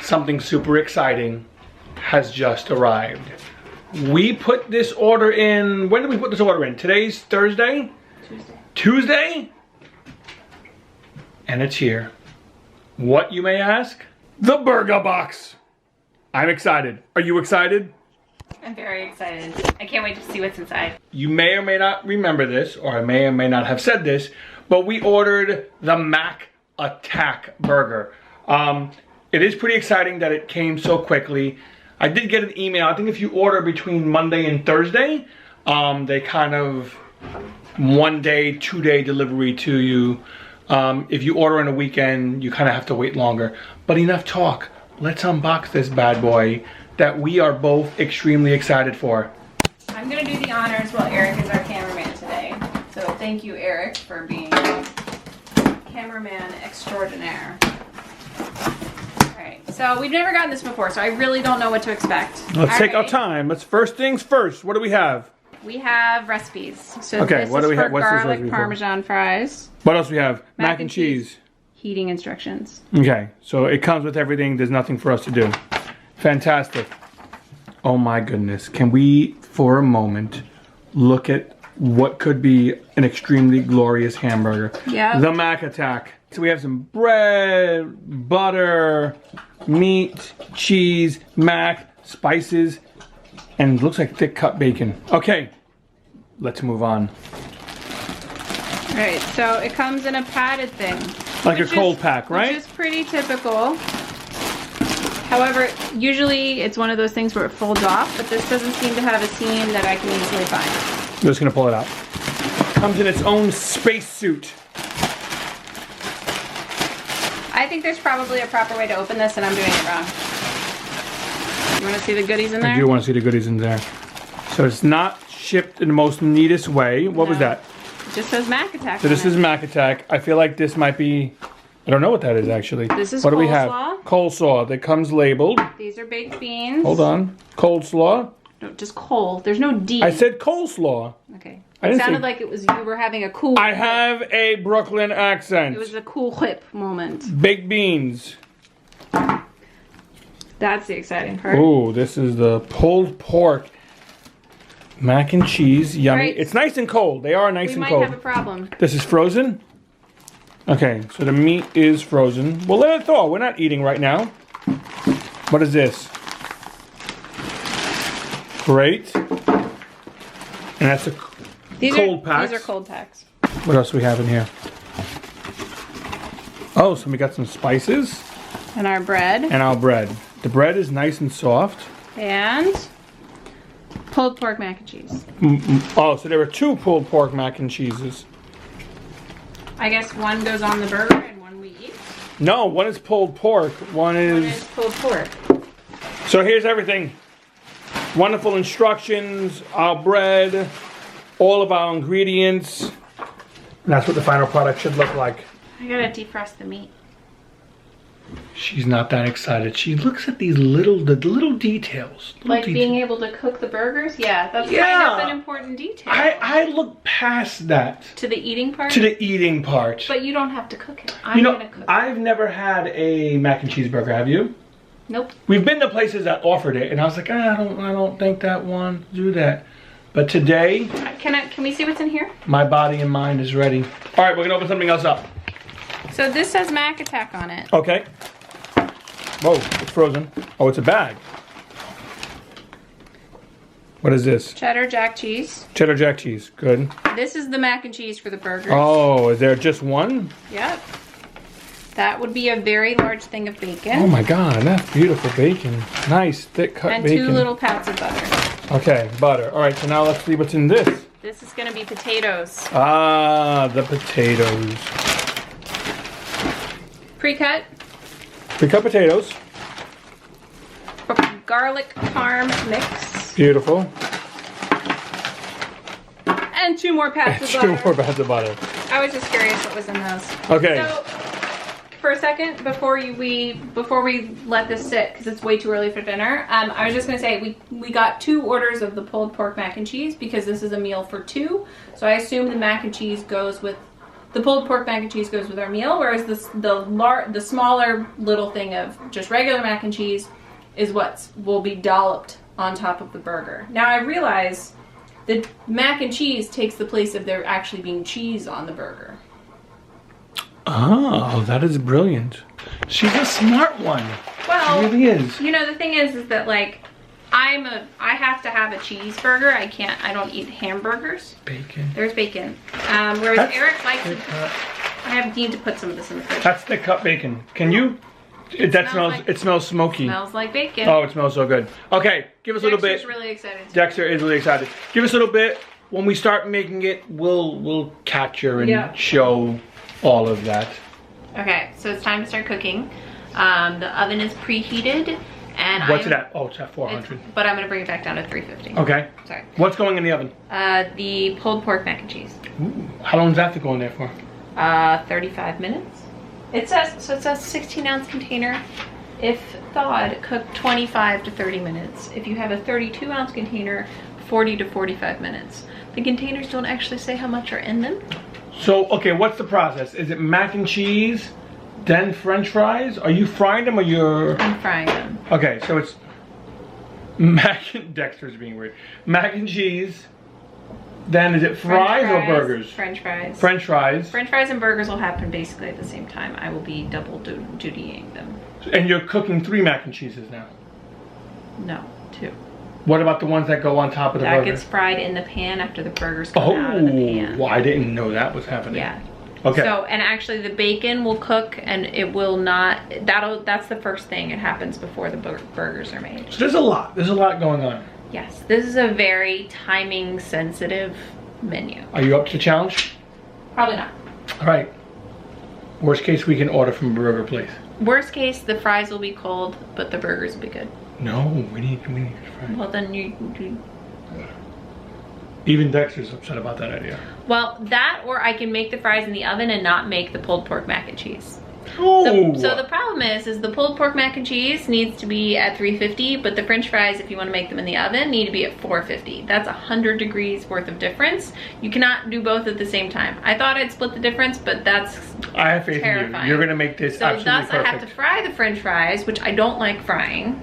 something super exciting has just arrived. We put this order in, when did we put this order in? Today's Thursday? Tuesday? And it's here. What, you may ask? The BurgaBox. I'm excited. Are you excited? I'm very excited. I can't wait to see what's inside. You may or may not remember this, or I may or may not have said this, but we ordered the MacAttack burger. It is pretty exciting that it came so quickly. I did get an email. I think if you order between Monday and Thursday, they kind of 1 day, 2 day delivery to you. If you order on a weekend, you kind of have to wait longer. But enough talk. Let's unbox this bad boy that we are both extremely excited for. I'm gonna do the honors while Eric is our cameraman today. So thank you, Eric, for being cameraman extraordinaire. Alright, so we've never gotten this before, so I really don't know what to expect. Let's take our time. Let's first things first. What do we have? We have recipes. So okay, this what do we have? What's garlic Parmesan fries. What else do we have? Mac and cheese. Heating instructions. Okay, so it comes with everything. There's nothing for us to do. Fantastic. Oh my goodness. Can we, for a moment, look at what could be an extremely glorious hamburger? Yeah. The MacAttack. So we have some bread, butter, meat, cheese, mac, spices, and looks like thick cut bacon. Okay, let's move on. Alright, so it comes in a padded thing. Like a cold pack, right? Which is pretty typical. However, usually it's one of those things where it folds off, but this doesn't seem to have a seam that I can easily find. I'm just gonna pull it out. Comes in its own space suit. I think there's probably a proper way to open this and I'm doing it wrong. You wanna see the goodies in there? I do wanna see the goodies in there. So it's not shipped in the most neatest way. What was that? It just says MacAttack. So this is MacAttack. I feel like this might be, I don't know what that is actually. This is what do we have? coleslaw. Coleslaw that comes labeled. These are baked beans. Hold on. Coleslaw. No, just coal. There's no D. I said coleslaw. Okay. I It didn't sounded say... like it was you were having a cool I whip. have a Brooklyn accent. It was a cool whip moment. Baked beans. That's the exciting part. Oh, this is the pulled pork. Mac and cheese. Yummy. Right. It's nice and cold. They are nice and cold. We might have a problem. This is frozen? Okay, so the meat is frozen. We'll let it thaw. We're not eating right now. What is this? Great. And that's a cold pack. These are cold packs. What else do we have in here? Oh, so we got some spices. And our bread. And our bread. The bread is nice and soft. And pulled pork mac and cheese. Oh, so there are 2 pulled pork mac and cheeses. I guess one goes on the burger and one we eat. No, one is pulled pork. One is pulled pork. So here's everything. Wonderful instructions, our bread, all of our ingredients. And that's what the final product should look like. I gotta defrost the meat. She's not that excited. She looks at these little details. Like being able to cook the burgers? Yeah, that's kind of an important detail. I look past that. To the eating part? To the eating part. But you don't have to cook it. I'm gonna cook it. I've never had a mac and cheese burger, have you? Nope. We've been to places that offered it, and I was like, I don't think that one do that. But today, can we see what's in here? my body and mind is ready. All right, we're gonna open something else up. So this says MacAttack on it. Okay. Whoa, it's frozen. Oh, it's a bag. What is this? Cheddar jack cheese. Cheddar jack cheese. Good. This is the mac and cheese for the burgers. Oh, is there just one? Yep. That would be a very large thing of bacon. Oh my God, that's beautiful bacon. Nice, thick cut bacon. And 2 little pats of butter. Okay, butter. All right, so now let's see what's in this. This is gonna be potatoes. Ah, the potatoes. Pre-cut. Pre-cut potatoes. Garlic parm mix. Beautiful. And 2 more pats of butter. 2 more pats of butter. I was just curious what was in those. Okay. So, for a second, before we let this sit, because it's way too early for dinner, I was just gonna say we got 2 orders of the pulled pork mac and cheese because this is a meal for 2. So I assume the mac and cheese goes with the pulled pork mac and cheese goes with our meal, whereas the smaller little thing of just regular mac and cheese is what will be dolloped on top of the burger. Now I realize that mac and cheese takes the place of there actually being cheese on the burger. Oh, that is brilliant. She's a smart one. Well, she really is. You know, the thing is that like, I have to have a cheeseburger. I don't eat hamburgers. Bacon. There's bacon. Whereas Eric likes it. I need to put some of this in the fridge. That's thick cut bacon. Can you? It smells smoky. Smells like bacon. Oh, it smells so good. Okay, give us a little bit. Dexter's really excited. Dexter is really excited. Give us a little bit. When we start making it, we'll capture and show all of that. Okay, so it's time to start cooking. The oven is preheated. And what's it at? Oh, it's at 400. But I'm gonna bring it back down to 350. Okay. Sorry. What's going in the oven? The pulled pork mac and cheese. Ooh, how long does that have to go in there for? 35 minutes. It says 16-ounce container. If thawed, cook 25 to 30 minutes. If you have a 32-ounce container, 40 to 45 minutes. The containers don't actually say how much are in them. So, okay, what's the process? Is it mac and cheese, then French fries? Are you frying them or you're... I'm frying them. Okay, so it's Dexter's being weird. Mac and cheese. Then is it fries or burgers? French fries. French fries. French fries and burgers will happen basically at the same time. I will be double dutying them. And you're cooking 3 mac and cheeses now? No, 2. What about the ones that go on top of the burger? That gets fried in the pan after the burgers come out of the pan. Well, I didn't know that was happening. Yeah. Okay. So, and actually the bacon will cook and it will not, that's the first thing. It happens before the burgers are made. So there's a lot going on. Yes, this is a very timing sensitive menu. Are you up to the challenge? Probably not. All right. Worst case, we can order from a burger place. Worst case, the fries will be cold, but the burgers will be good. No, we need fries. Well, then you even Dexter's upset about that idea. Well, that or I can make the fries in the oven and not make the pulled pork mac and cheese. Oh. So the problem is the pulled pork mac and cheese needs to be at 350, but the French fries, if you want to make them in the oven, need to be at 450. That's 100 degrees worth of difference. You cannot do both at the same time. I thought I'd split the difference, but that's I have faith terrifying. in you. You're gonna make this absolutely perfect. So thus I have to fry the French fries, which I don't like frying.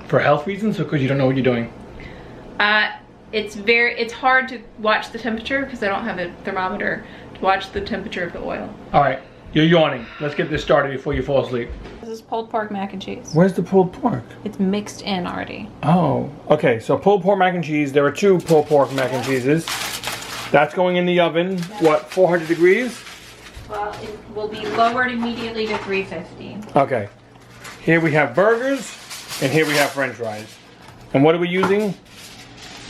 For health reasons or because you don't know what you're doing? It's hard to watch the temperature because I don't have a thermometer to watch the temperature of the oil. All right, you're yawning. Let's get this started before you fall asleep. This is pulled pork mac and cheese. Where's the pulled pork? It's mixed in already. Oh, okay. So pulled pork mac and cheese. There are 2 pulled pork mac and cheeses. That's going in the oven. What, 400 degrees? Well, it will be lowered immediately to 350. Okay. Here we have burgers, and here we have French fries. And what are we using?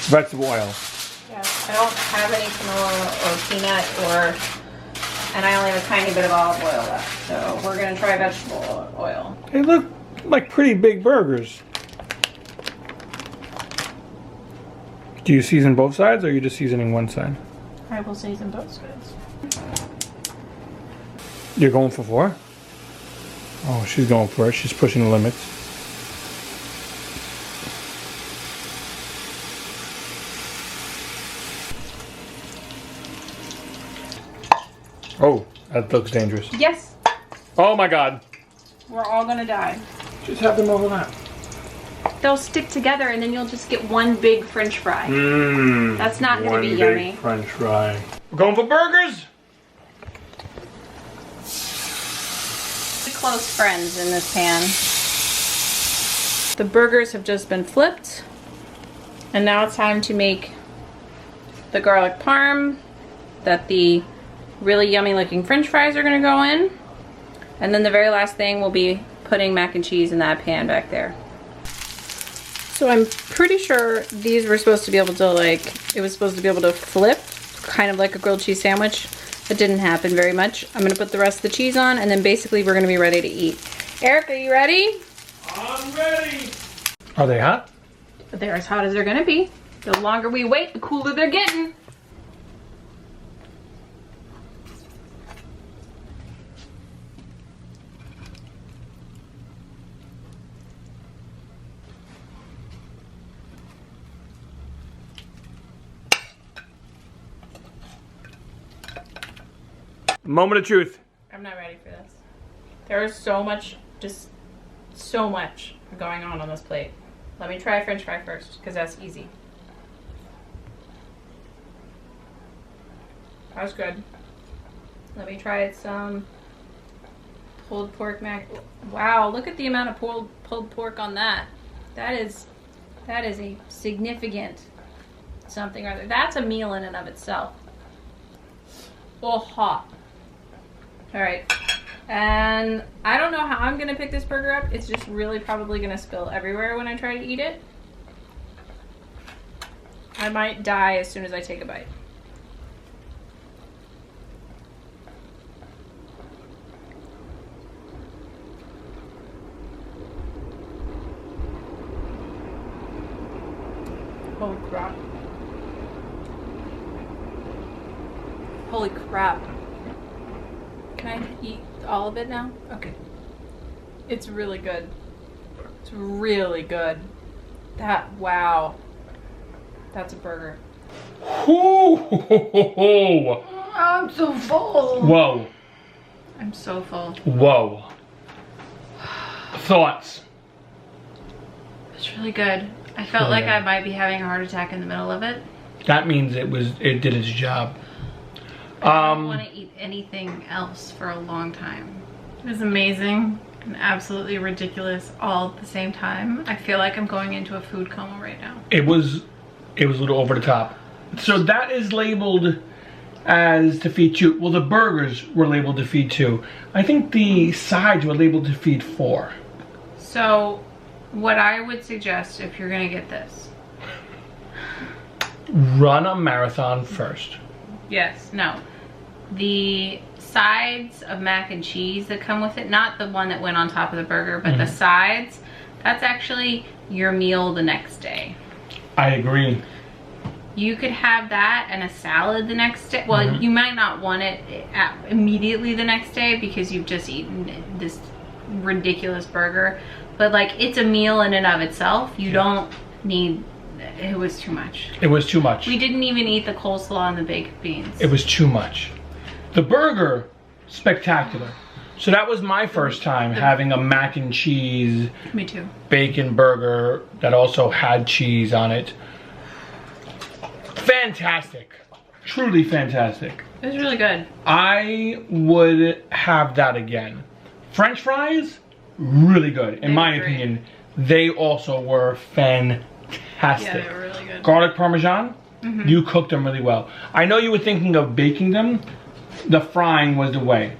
Vegetable oil. Yes, I don't have any canola or peanut and I only have a tiny bit of olive oil left. So we're gonna try vegetable oil. They look like pretty big burgers. Do you season both sides or are you just seasoning one side? I will season both sides. You're going for 4? Oh, she's going for it. She's pushing the limits. Oh, that looks dangerous. Yes. Oh my God. We're all gonna die. Just have them overlap. They'll stick together and then you'll just get one big French fry. That's not gonna be One yummy. big French fry. We're going for burgers? Close friends in this pan. The burgers have just been flipped. And now it's time to make the garlic parm that the really yummy looking French fries are gonna go in. And then the very last thing will be putting mac and cheese in that pan back there. So I'm pretty sure these were supposed to be able to it was supposed to be able to flip, kind of like a grilled cheese sandwich. It didn't happen very much. I'm gonna put the rest of the cheese on and then basically we're gonna be ready to eat. Eric, are you ready? I'm ready. Are they hot? They're as hot as they're gonna be. The longer we wait, the cooler they're getting. Moment of truth. I'm not ready for this. There is so much, just so much going on this plate. Let me try French fry first, because that's easy. That was good. Let me try some pulled pork mac. Wow, look at the amount of pulled pork on that. That is a significant something or other. That's a meal in and of itself. Oh, hot. All right. And I don't know how I'm gonna pick this burger up. It's just really probably gonna spill everywhere when I try to eat it. I might die as soon as I take a bite. Holy crap. Holy crap. Can I eat all of it now? Okay. It's really good. It's really good. Wow. That's a burger. Ooh. I'm so full. Whoa. I'm so full. Whoa. Thoughts? It's really good. I felt like I might be having a heart attack in the middle of it. That means it did its job. I don't want to eat anything else for a long time. It was amazing and absolutely ridiculous all at the same time. I feel like I'm going into a food coma right now. It was a little over the top. So that is labeled as to feed 2. Well, the burgers were labeled to feed 2. I think the sides were labeled to feed 4. So what I would suggest if you're gonna get this, run a marathon first. Yes, no. The sides of mac and cheese that come with it, not the one that went on top of the burger, but the sides, that's actually your meal the next day. I agree. You could have that and a salad the next day. Well, you might not want it immediately the next day because you've just eaten this ridiculous burger. But like, it's a meal in and of itself. You don't need, it was too much. It was too much. We didn't even eat the coleslaw and the baked beans. It was too much. The burger, spectacular. So that was my first time having a mac and cheese. Me too. Bacon burger that also had cheese on it. Fantastic. Truly fantastic. It was really good. I would have that again. French fries, really good. In my opinion, they also were fantastic. Yeah, they were really good. Garlic parmesan, you cooked them really well. I know you were thinking of baking them. The frying was the way.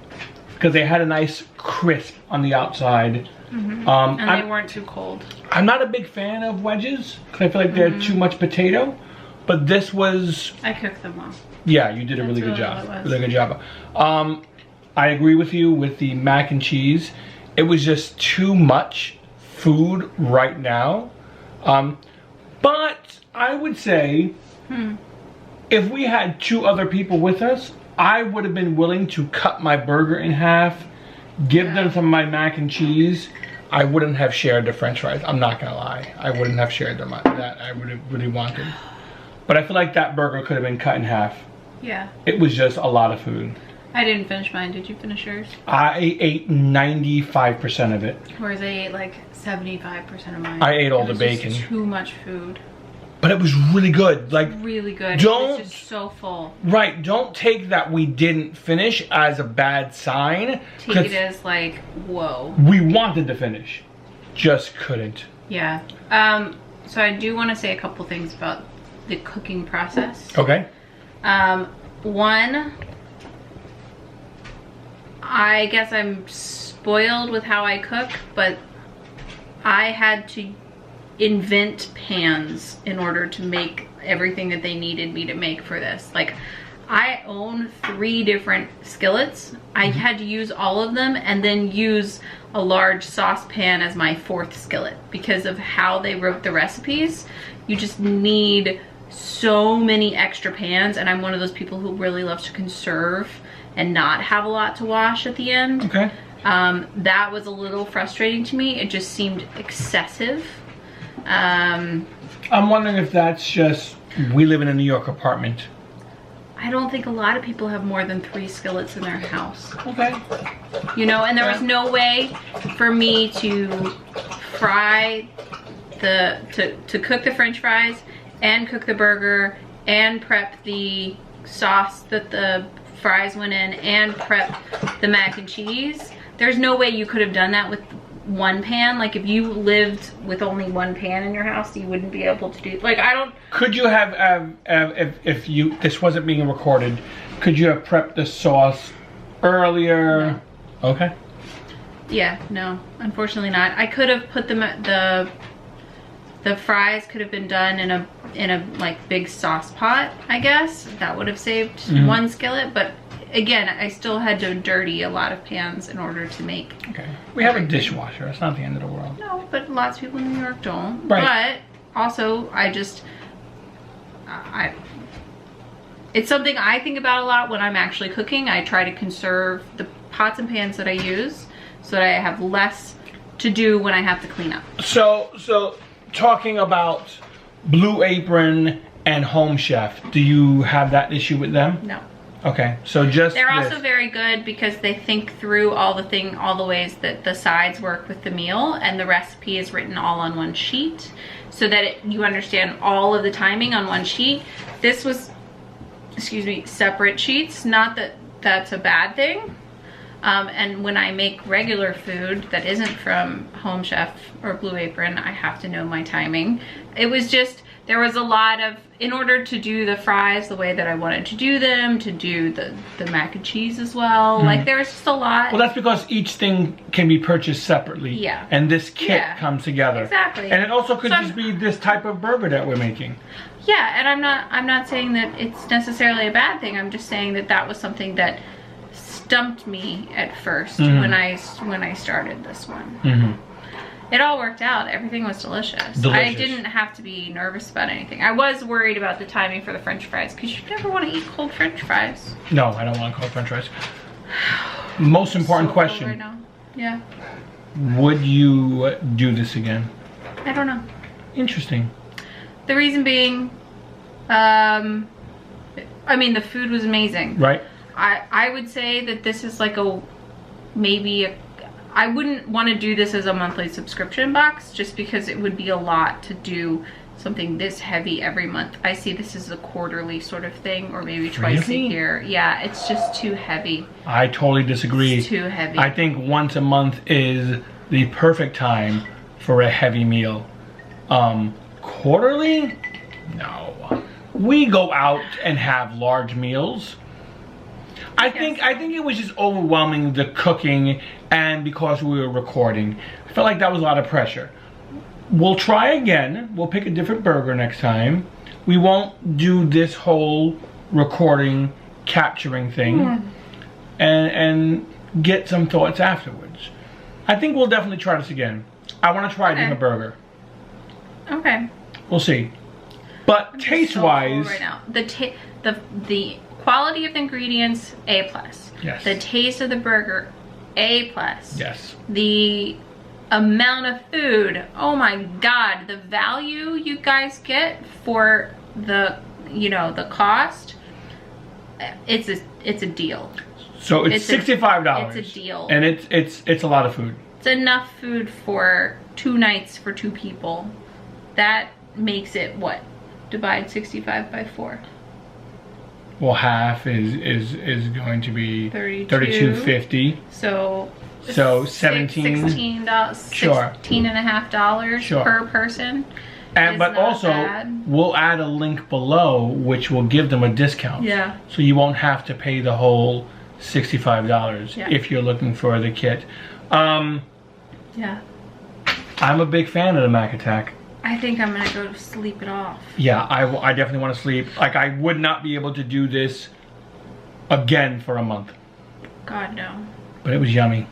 Because they had a nice crisp on the outside. And they weren't too cold. I'm not a big fan of wedges because I feel like they're too much potato. But this was... I cooked them well. Yeah, you did a really good job. Really good job. I agree with you with the mac and cheese. It was just too much food right now. But I would say if we had 2 other people with us, I would have been willing to cut my burger in half, give them some of my mac and cheese. I wouldn't have shared the french fries. I'm not gonna lie. I wouldn't have shared them that I would have really wanted. But I feel like that burger could have been cut in half. Yeah. It was just a lot of food. I didn't finish mine. Did you finish yours? I ate 95% of it. Whereas I ate like 75% of mine. I ate all the bacon. It was too much food. But it was really good. Like, really good. Don't, it was just so full. Right. Don't take that we didn't finish as a bad sign. Take it as like, whoa. We wanted to finish. Just couldn't. Yeah. So I do want to say a couple things about the cooking process. Okay. One, I guess I'm spoiled with how I cook, but I had to invent pans in order to make everything that they needed me to make for this. Like, I own 3 different skillets. I had to use all of them and then use a large saucepan as my 4th skillet because of how they wrote the recipes. You just need so many extra pans, and I'm one of those people who really loves to conserve and not have a lot to wash at the end. Okay. That was a little frustrating to me. It just seemed excessive. I'm wondering if that's just, we live in a New York apartment. I don't think a lot of people have more than 3 skillets in their house. Okay. You know, and there was no way for me to fry to cook the French fries and cook the burger and prep the sauce that the fries went in and prep the mac and cheese. There's no way you could have done that with one pan. Like if you lived with only one pan in your house, you wouldn't be able to do, like, I don't. Could you have if you, this wasn't being recorded, could you have prepped the sauce earlier? No. Okay. Yeah, no, unfortunately not. I could have put the fries could have been done in a like big sauce pot, I guess. That would have saved one skillet, but again, I still had to dirty a lot of pans in order to make. Okay. We have a dishwasher. It's not the end of the world. No, but lots of people in New York don't. Right. But also, it's something I think about a lot when I'm actually cooking. I try to conserve the pots and pans that I use so that I have less to do when I have to clean up. So talking about Blue Apron and Home Chef, do you have that issue with them? No. Okay, so just they're also very good because they think through all the ways that the sides work with the meal, and the recipe is written all on one sheet so that you understand all of the timing on one sheet. This was, excuse me, separate sheets. Not that that's a bad thing. And when I make regular food that isn't from Home Chef or Blue Apron, I have to know my timing. It was just, there was a lot of, in order to do the fries the way that I wanted to do them, to do the mac and cheese as well, like there's just a lot. Well, that's because each thing can be purchased separately. Yeah. And this kit comes together. Exactly. And it also could just be this type of burger that we're making. Yeah, and I'm not saying that it's necessarily a bad thing. I'm just saying that that was something that stumped me at first when I started this one. It all worked out. Everything was delicious. I didn't have to be nervous about anything. I was worried about the timing for the French fries because you never want to eat cold French fries. No, I don't want cold French fries. Most important question. Right now. Yeah. Would you do this again? I don't know. Interesting. The reason being, I mean, the food was amazing. Right. I would say that this is like I wouldn't want to do this as a monthly subscription box just because it would be a lot to do something this heavy every month. I see this as a quarterly sort of thing, or maybe twice a year. Yeah, it's just too heavy. I totally disagree. It's too heavy. I think once a month is the perfect time for a heavy meal. Quarterly? No. We go out and have large meals. I think it was just overwhelming, the cooking, and because we were recording. I felt like that was a lot of pressure. We'll try again. We'll pick a different burger next time. We won't do this whole recording, capturing thing, and get some thoughts afterwards. I think we'll definitely try this again. I want to try a different burger. Okay. We'll see. But taste-wise, right now, the quality of the ingredients, A+. Yes. The taste of the burger, A+. Yes. The amount of food, oh my god, the value you guys get for the, you know, the cost, it's a deal. So it's $65. It's a deal. And it's a lot of food. It's enough food for 2 nights for 2 people. That makes it what? Divide 65 by 4. Well, half is going to be 32.50. So 17. $16, Sure. $16.50 per person. But also, we'll add a link below which will give them a discount. Yeah. So you won't have to pay the whole $65 if you're looking for the kit. Yeah. I'm a big fan of the MacAttack. I think I'm gonna go to sleep it off. Yeah, I definitely want to sleep. Like, I would not be able to do this again for a month. God, no. But it was yummy.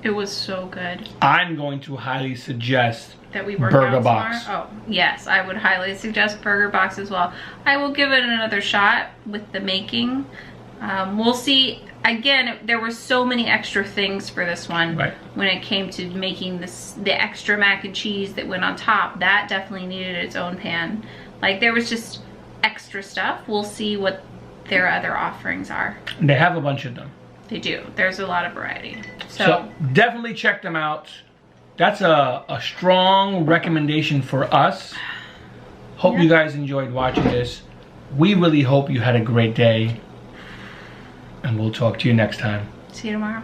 It was so good. I'm going to highly suggest that we work out BurgaBox. tomorrow. Oh, yes, I would highly suggest BurgaBox as well. I will give it another shot with the making. We'll see. Again, there were so many extra things for this one. Right. When it came to making the extra mac and cheese that went on top, that definitely needed its own pan. Like, there was just extra stuff. We'll see what their other offerings are. They have a bunch of them. They do. There's a lot of variety. So definitely check them out. That's a strong recommendation for us. Hope you guys enjoyed watching this. We really hope you had a great day. And we'll talk to you next time. See you tomorrow.